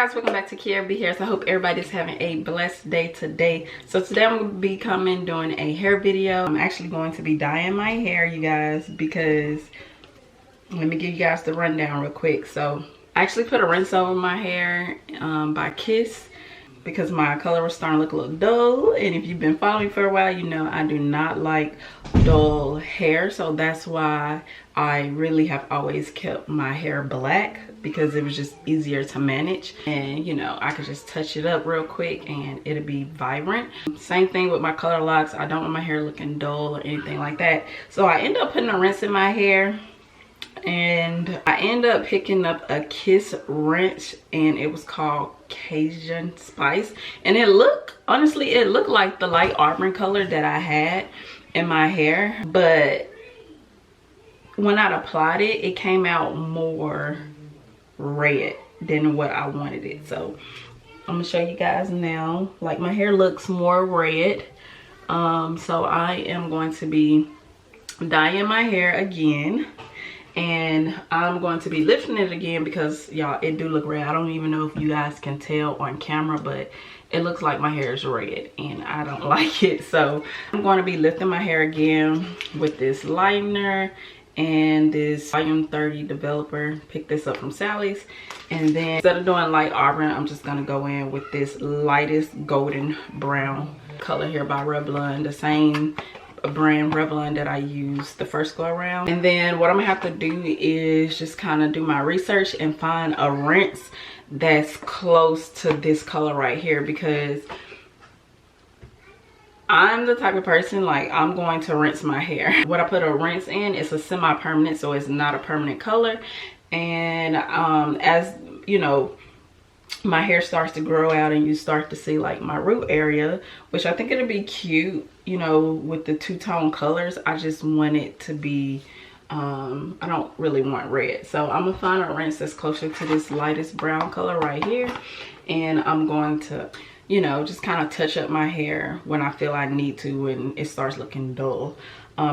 guys, welcome back to Kiara Be Here. So I hope everybody's having a blessed day today. So today I'm going to be doing a hair video. I'm actually going to be dyeing my hair, you guys, because let me give you guys the rundown real quick. So I actually put a rinse over my hair by Kiss because my color was starting to look a little dull. And if you've been following me for a while, you know I do not like dull hair. So that's why I really have always kept my hair black, because it was just easier to manage. And you know, I could just touch it up real quick and it'll be vibrant. Same thing with my color locks. I don't want my hair looking dull or anything like that. So I end up putting a rinse in my hair. And I end up picking up a Kiss wrench, and it was called Cajun Spice, and it looked, honestly, it looked like the light auburn color that I had in my hair, but when I applied it, it came out more red than what I wanted it. So I'm gonna show you guys now. Like, my hair looks more red. So I am going to be dyeing my hair again. And I'm going to be lifting it again because, y'all, it do look red. I don't even know if you guys can tell on camera, but it looks like my hair is red and I don't like it. So I'm going to be lifting my hair again with this lightener and this volume 30 developer. Pick this up from Sally's. And then instead of doing light auburn, I'm just going to go in with this lightest golden brown color here by Revlon, the same brand Revlon that I used the first go around. And then what I'm gonna have to do is just kind of do my research and find a rinse that's close to this color right here, because I'm the type of person, like, I'm going to rinse my hair. What I put a rinse in is a semi-permanent, so it's not a permanent color. And as you know, my hair starts to grow out and you start to see like my root area, which I think it'll be cute, you know, with the two-tone colors. I just want it to be I don't really want red. So I'm gonna find a rinse that's closer to this lightest brown color right here, and I'm going to, you know, just kind of touch up my hair when I feel I need to when it starts looking dull.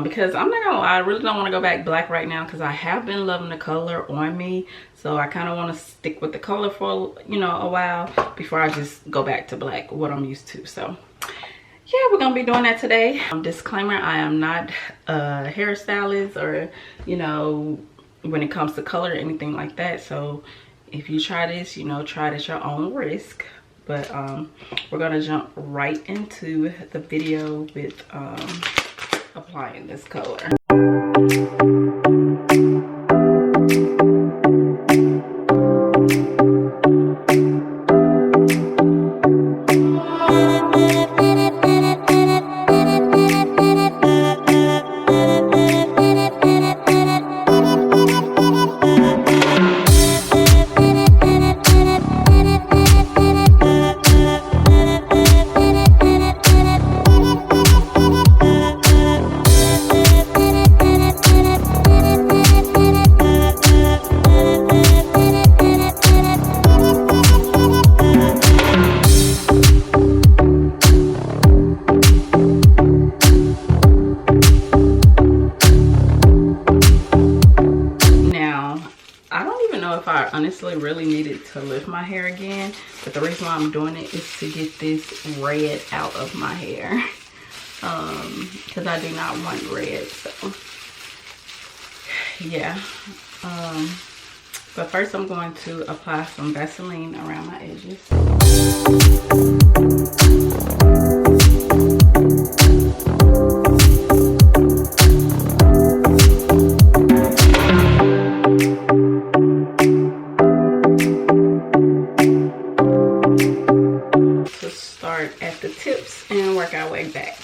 Because I'm not gonna lie, I really don't want to go back black right now, because I have been loving the color on me. So I kind of want to stick with the color for, you know, a while before I just go back to black, what I'm used to. So yeah, we're gonna be doing that today. Disclaimer, I am not a hairstylist or, you know, when it comes to color or anything like that. So if you try this, you know, try it at your own risk. But we're gonna jump right into the video with applying this color. Honestly really needed to lift my hair again, but the reason why I'm doing it is to get this red out of my hair, because I do not want red. So yeah, but first I'm going to apply some Vaseline around my edges. At the tips and work our way back.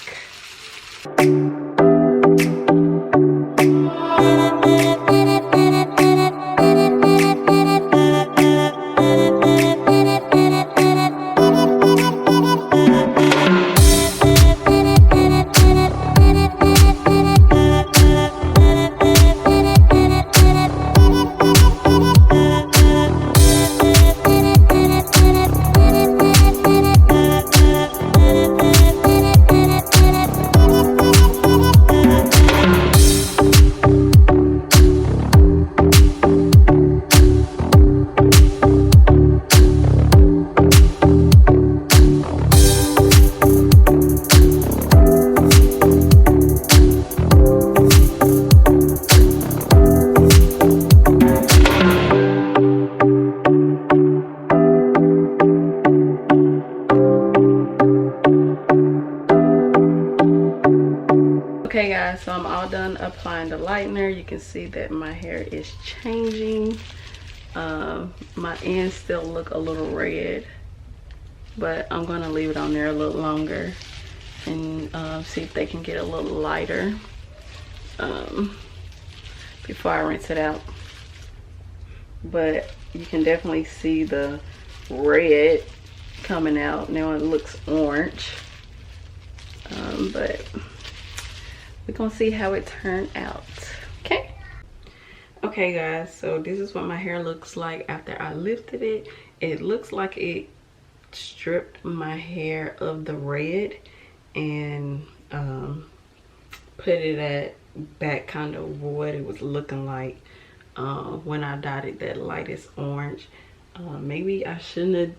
all done applying the lightener. You can see that my hair is changing. My ends still look a little red, but I'm gonna leave it on there a little longer and see if they can get a little lighter before I rinse it out. But you can definitely see the red coming out. Now it looks orange, but we're gonna see how it turned out. Okay guys, so this is what my hair looks like after I lifted it. It looks like it stripped my hair of the red and put it at back kind of what it was looking like when I dyed it that lightest orange. Maybe I shouldn't have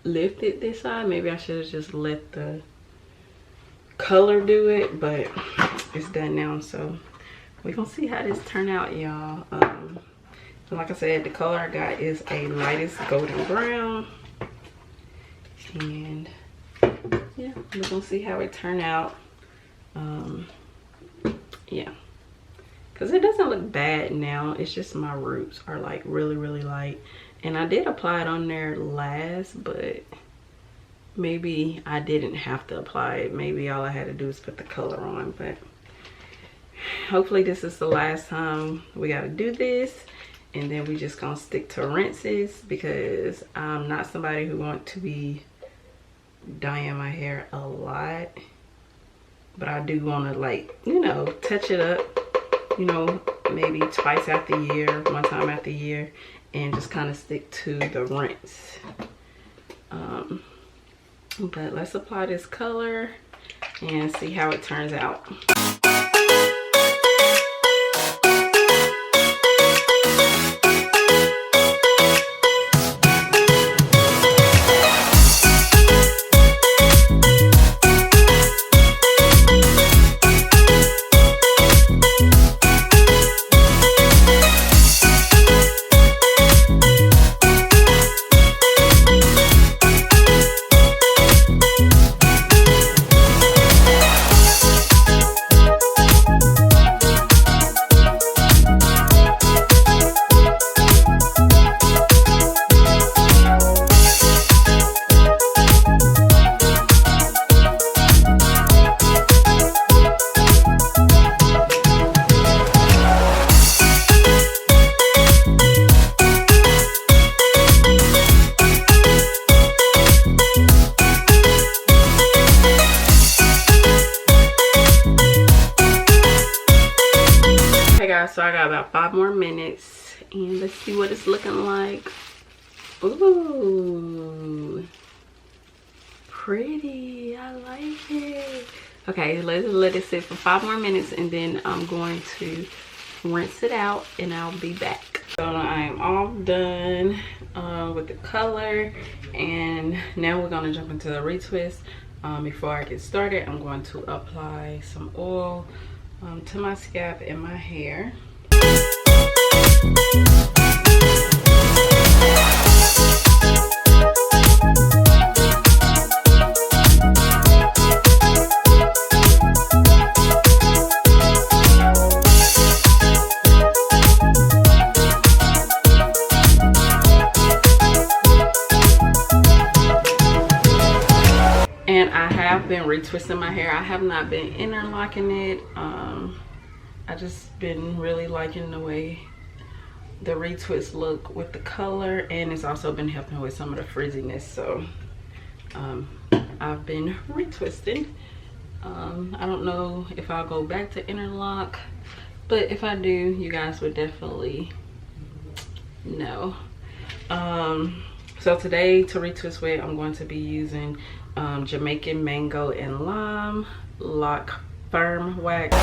lifted this side. Maybe I should have just let the color do it, but it's done now, so we're gonna see how this turn out, y'all. Like I said, the color I got is a lightest golden brown, and yeah, we're gonna see how it turned out. Yeah, because it doesn't look bad now. It's just my roots are like really light, and I did apply it on there last, but maybe I didn't have to apply it. Maybe all I had to do is put the color on. But hopefully this is the last time we got to do this, and then we just gonna stick to rinses, because I'm not somebody who want to be dyeing my hair a lot, but I do want to, like, you know, touch it up, you know, maybe twice after year, one time after year, and just kind of stick to the rinse. But let's apply this color and see how it turns out. So I got about 5 more minutes, and let's see what it's looking like. Ooh, pretty. I like it. Okay, let's let it sit for 5 more minutes, and then I'm going to rinse it out and I'll be back. So I am all done with the color, and now we're gonna jump into the retwist. Before I get started, I'm going to apply some oil to my scalp and my hair. And I have been retwisting my hair. I have not been interlocking it. I just been really liking the way the retwist look with the color, and it's also been helping with some of the frizziness. So I've been retwisting. I don't know if I'll go back to interlock, but if I do, you guys would definitely know. So today, to retwist with, I'm going to be using Jamaican Mango and Lime Loc Firm Wax.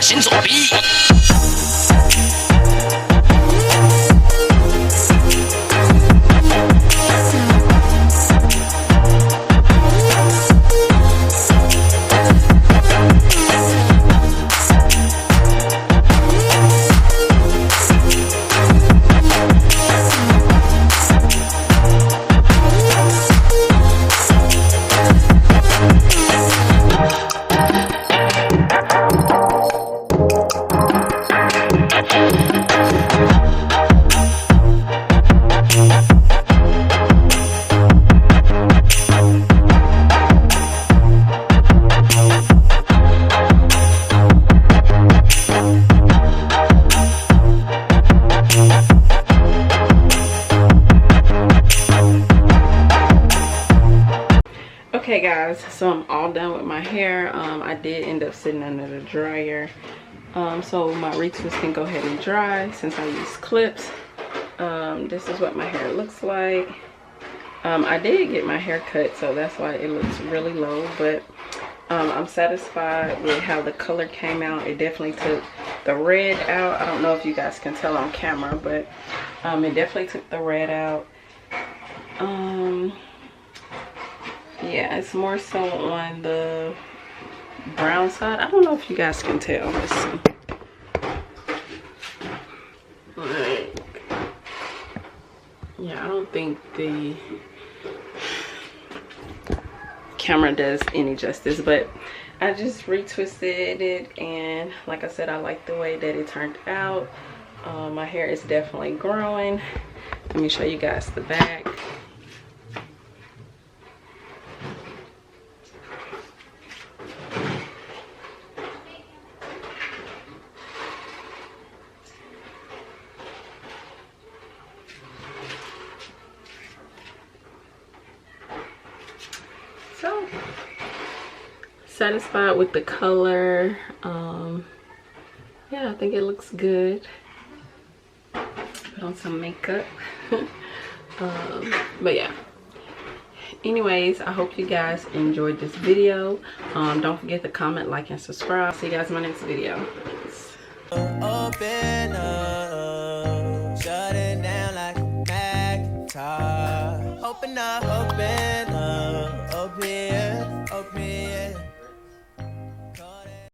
行走B。Okay guys, so I'm all done with my hair. I did end up sitting under the dryer, so my retwist can go ahead and dry since I use clips. This is what my hair looks like. I did get my hair cut, so that's why it looks really low, but I'm satisfied with how the color came out. It definitely took the red out. I don't know if you guys can tell on camera, but it definitely took the red out. Yeah, it's more so on the brown side. I don't know if you guys can tell. Let's see. Like, yeah, I don't think the camera does any justice, but I just retwisted it, and like I said, I like the way that it turned out. My hair is definitely growing. Let me show you guys the back. So satisfied with the color. Yeah, I think it looks good. Put on some makeup. But yeah, anyways, I hope you guys enjoyed this video. Don't forget to comment, like, and subscribe. See you guys in my next video. Open up, shut it down like a Macintosh. Open up, open